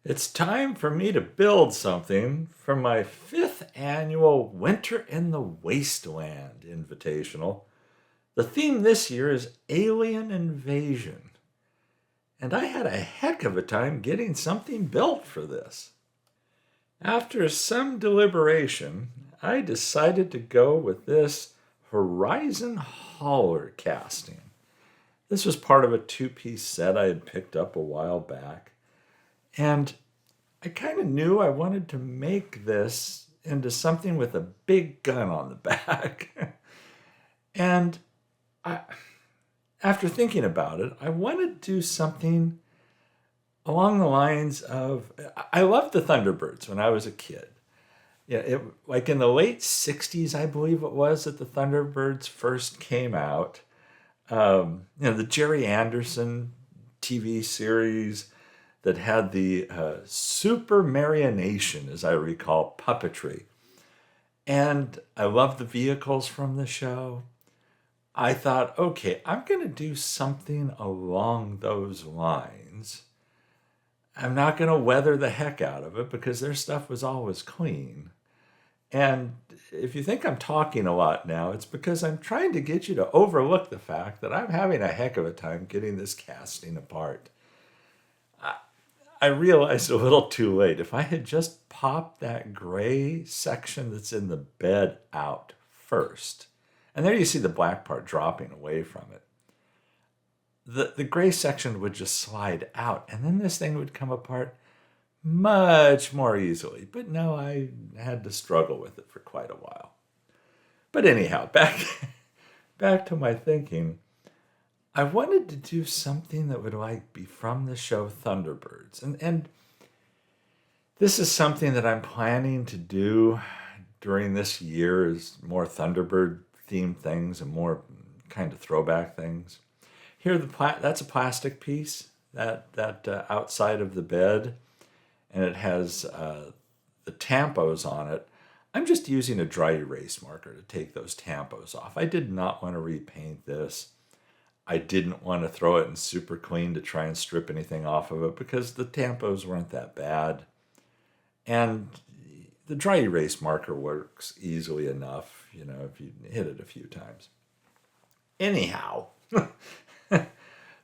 It's time for me to build something for my 5th annual Winter in the Wasteland invitational. The theme this year is Alien Invasion, and I had a heck of a time getting something built for this. After some deliberation, I decided to go with this Horizon Hauler casting. This was part of a 2-piece set I had picked up a while back. And I kind of knew I wanted to make this into something with a big gun on the back. and after thinking about it, I wanted to do something along the lines of, I loved the Thunderbirds when I was a kid. Yeah, like in the late 60s, I believe it was, that the Thunderbirds first came out. The Jerry Anderson TV series that had the supermarionette, as I recall, puppetry. And I loved the vehicles from the show. I thought, okay, I'm going to do something along those lines. I'm not going to weather the heck out of it because their stuff was always clean. And if you think I'm talking a lot now, it's because I'm trying to get you to overlook the fact that I'm having a heck of a time getting this casting apart. I realized a little too late. If I had just popped that gray section that's in the bed out first, and there you see the black part dropping away from it, the gray section would just slide out, and then this thing would come apart much more easily. But no, I had to struggle with it for quite a while. But anyhow, back to my thinking. I wanted to do something that would be from the show Thunderbirds. And this is something that I'm planning to do during this year, is more Thunderbird themed things and more kind of throwback things. Here, that's a plastic piece that outside of the bed, and it has the tampos on it. I'm just using a dry erase marker to take those tampos off. I did not want to repaint this. I didn't want to throw it in super clean to try and strip anything off of it because the tampos weren't that bad. And the dry erase marker works easily enough, if you hit it a few times. Anyhow,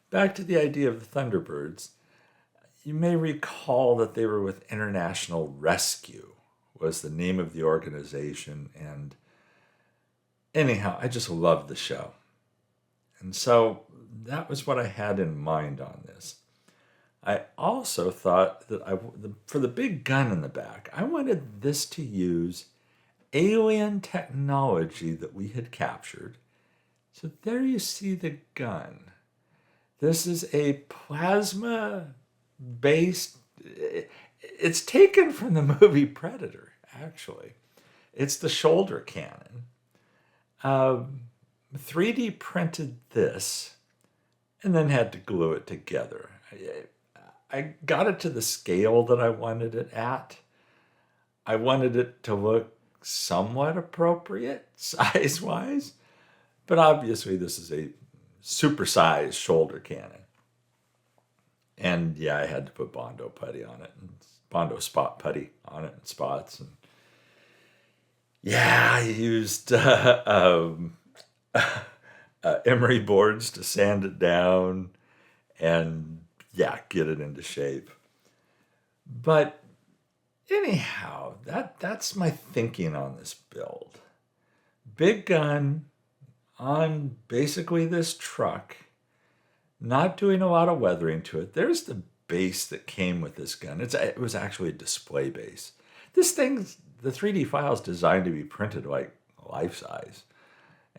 back to the idea of the Thunderbirds. You may recall that they were with International Rescue, was the name of the organization. And anyhow, I just loved the show. And so that was what I had in mind on this. I also thought that for the big gun in the back, I wanted this to use alien technology that we had captured. So there you see the gun. This is a plasma-based... It's taken from the movie Predator, actually. It's the shoulder cannon. 3D printed this and then had to glue it together. I got it to the scale that I wanted it at. I wanted it to look somewhat appropriate size-wise, but obviously this is a supersized shoulder cannon. And yeah, I had to put Bondo putty on it, and Bondo spot putty on it in spots. And yeah, I used emery boards to sand it down and get it into shape. But anyhow, that's my thinking on this build. Big gun on basically this truck, not doing a lot of weathering to it. There's the base that came with this gun. It was actually a display base. This thing's, the 3D file is designed to be printed like life size.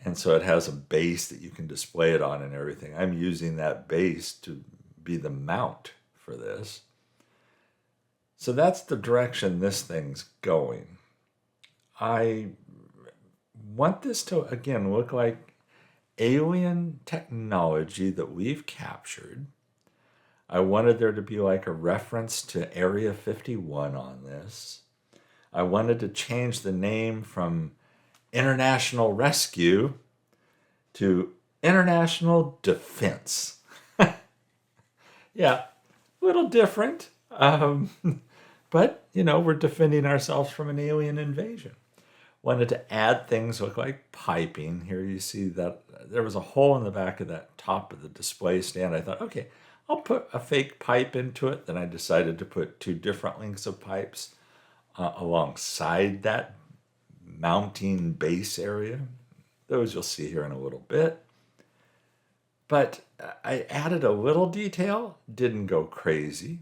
And so it has a base that you can display it on and everything. I'm using that base to be the mount for this. So that's the direction this thing's going. I want this to, again, look like alien technology that we've captured. I wanted there to be like a reference to Area 51 on this. I wanted to change the name from International Rescue to International Defense. Yeah, a little different. Um, but, we're defending ourselves from an alien invasion. Wanted to add things look like piping. Here you see that there was a hole in the back of that top of the display stand. I thought, okay, I'll put a fake pipe into it. Then I decided to put two different lengths of pipes alongside that mounting base area. Those you'll see here in a little bit. But I added a little detail, didn't go crazy.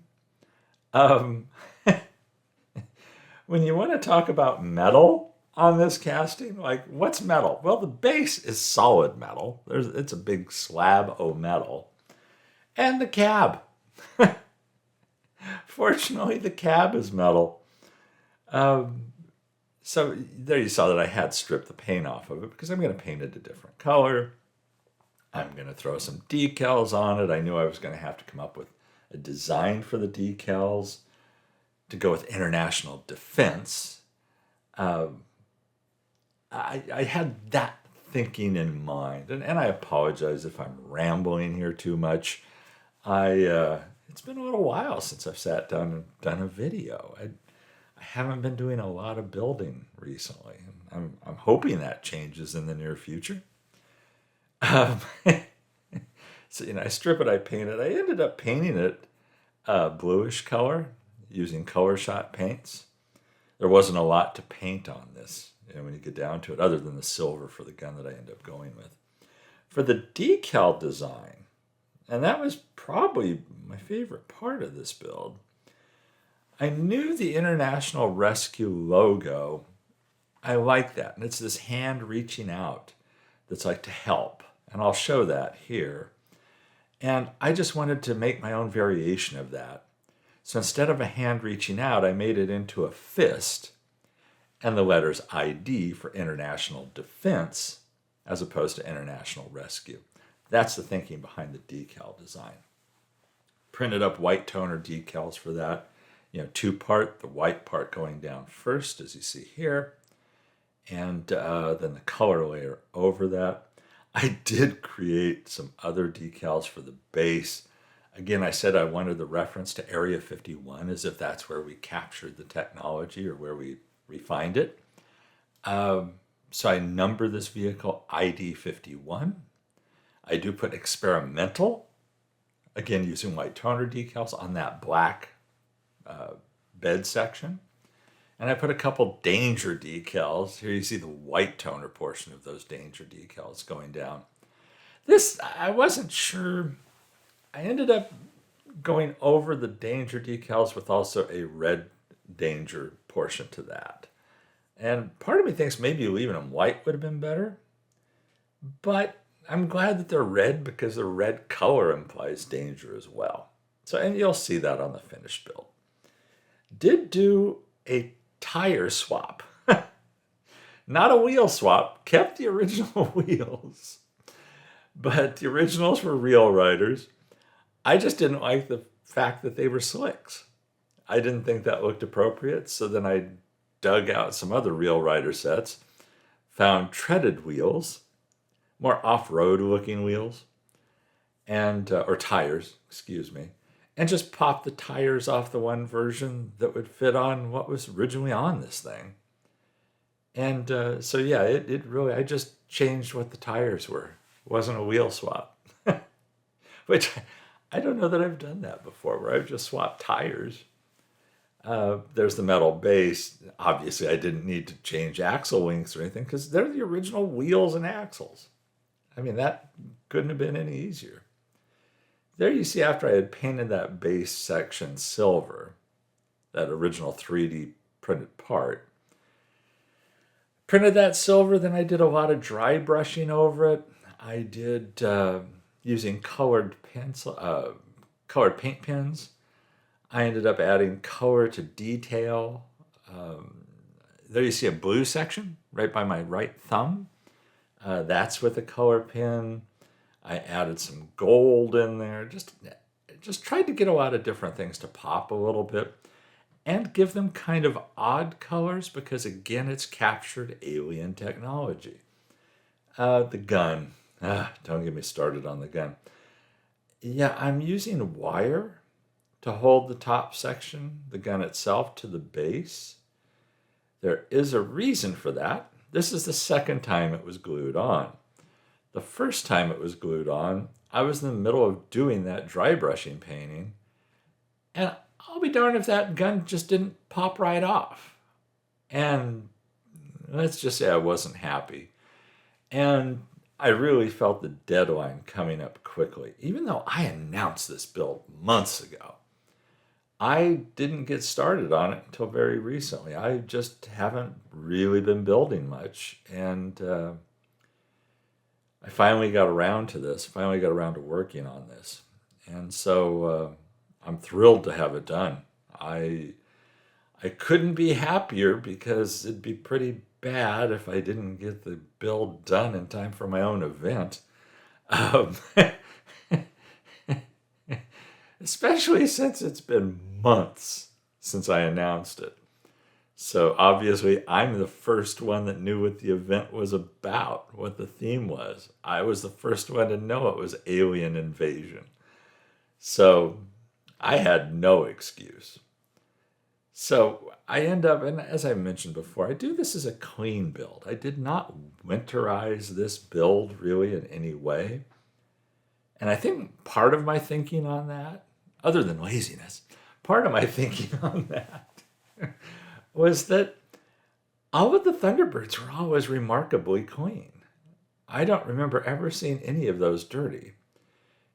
Um, when you want to talk about metal on this casting, like what's metal? Well, the base is solid metal. It's a big slab of metal. And the cab. Fortunately, the cab is metal. So there you saw that I had stripped the paint off of it because I'm going to paint it a different color. I'm going to throw some decals on it. I knew I was going to have to come up with a design for the decals to go with international defense. I had that thinking in mind, and I apologize if I'm rambling here too much. It's been a little while since I've sat down and done a video. I haven't been doing a lot of building recently. I'm hoping that changes in the near future. So, I strip it, I paint it. I ended up painting it bluish color using color shot paints. There wasn't a lot to paint on this, when you get down to it, other than the silver for the gun that I ended up going with. For the decal design, and that was probably my favorite part of this build, I knew the International Rescue logo. I like that. And it's this hand reaching out that's like to help. And I'll show that here. And I just wanted to make my own variation of that. So instead of a hand reaching out, I made it into a fist and the letters ID for International Defense as opposed to International Rescue. That's the thinking behind the decal design. Printed up white toner decals for that. Two-part, the white part going down first, as you see here, and then the color layer over that. I did create some other decals for the base. Again, I said I wanted the reference to Area 51 as if that's where we captured the technology or where we refined it. So I number this vehicle ID 51. I do put experimental, again using white toner decals on that black bed section. And I put a couple danger decals. Here you see the white toner portion of those danger decals going down. This, I wasn't sure. I ended up going over the danger decals with also a red danger portion to that. And part of me thinks maybe leaving them white would have been better. But I'm glad that they're red because the red color implies danger as well. So, and you'll see that on the finished build. Did do a tire swap. Not a wheel swap. Kept the original wheels. But the originals were Real Riders. I just didn't like the fact that they were slicks. I didn't think that looked appropriate. So then I dug out some other Real Rider sets. Found treaded wheels. More off-road looking wheels. And or tires, excuse me. And just pop the tires off the one version that would fit on what was originally on this thing. And so yeah, it really, I just changed what the tires were. It wasn't a wheel swap. Which I don't know that I've done that before, where I've just swapped tires. There's the metal base. Obviously, I didn't need to change axle lengths or anything because they're the original wheels and axles. I mean, that couldn't have been any easier. There you see after I had painted that base section silver, that original 3D printed part. Printed that silver, then I did a lot of dry brushing over it. I did using colored paint pens. I ended up adding color to detail. There you see a blue section right by my right thumb. That's with a color pen. I added some gold in there. Just tried to get a lot of different things to pop a little bit and give them kind of odd colors because, again, it's captured alien technology. The gun. Don't get me started on the gun. Yeah, I'm using wire to hold the top section, the gun itself, to the base. There is a reason for that. This is the second time it was glued on. The first time it was glued on, I was in the middle of doing that dry brushing painting, and I'll be darned if that gun just didn't pop right off. And let's just say I wasn't happy. And I really felt the deadline coming up quickly. Even though I announced this build months ago, I didn't get started on it until very recently. I just haven't really been building much. And I finally got around to this, finally got around to working on this. And so I'm thrilled to have it done. I couldn't be happier because it'd be pretty bad if I didn't get the build done in time for my own event. Especially since it's been months since I announced it. So obviously I'm the first one that knew what the event was about, what the theme was. I was the first one to know it was alien invasion. So I had no excuse. So I end up, and as I mentioned before, I do this as a clean build. I did not winterize this build really in any way. And I think part of my thinking on that, other than laziness, part of my thinking on that was that all of the Thunderbirds were always remarkably clean. I don't remember ever seeing any of those dirty.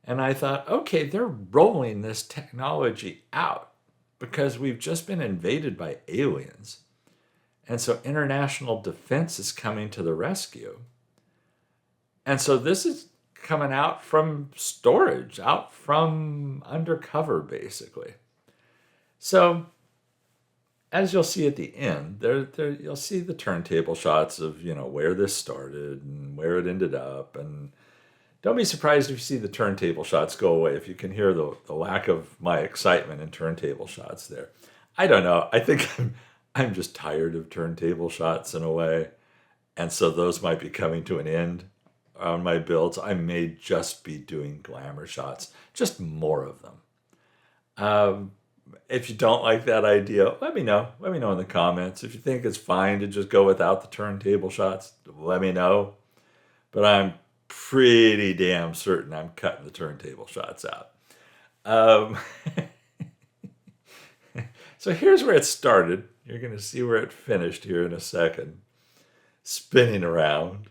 And I thought, okay, they're rolling this technology out because we've just been invaded by aliens. And so international defense is coming to the rescue. And so this is coming out from storage, out from undercover, basically. So as you'll see at the end, there you'll see the turntable shots of, where this started and where it ended up. And don't be surprised if you see the turntable shots go away, if you can hear the lack of my excitement in turntable shots there. I don't know. I think I'm just tired of turntable shots in a way. And so those might be coming to an end on my builds. I may just be doing glamour shots, just more of them. If you don't like that idea, let me know. Let me know in the comments. If you think it's fine to just go without the turntable shots, let me know. But I'm pretty damn certain I'm cutting the turntable shots out. So here's where it started. You're going to see where it finished here in a second. Spinning around.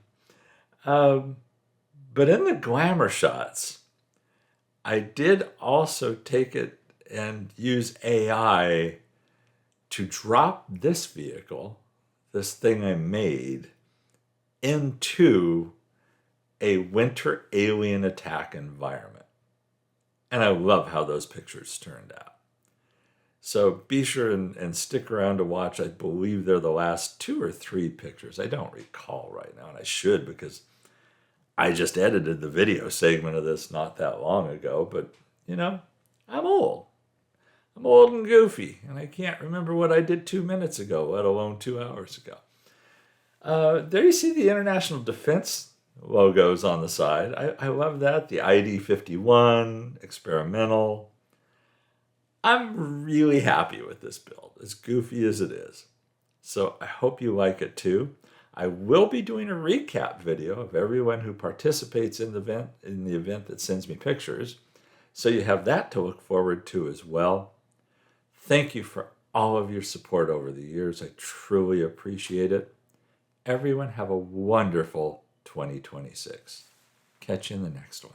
But in the glamour shots, I did also take it and use AI to drop this vehicle, this thing I made, into a winter alien attack environment. And I love how those pictures turned out. So be sure and stick around to watch. I believe they're the last 2 or 3 pictures. I don't recall right now, and I should because I just edited the video segment of this not that long ago. But, I'm old. I'm old and goofy, and I can't remember what I did 2 minutes ago, let alone 2 hours ago. There you see the International Defense logos on the side. I love that. The ID 51, experimental. I'm really happy with this build, as goofy as it is. So I hope you like it too. I will be doing a recap video of everyone who participates in the event that sends me pictures. So you have that to look forward to as well. Thank you for all of your support over the years. I truly appreciate it. Everyone have a wonderful 2026. Catch you in the next one.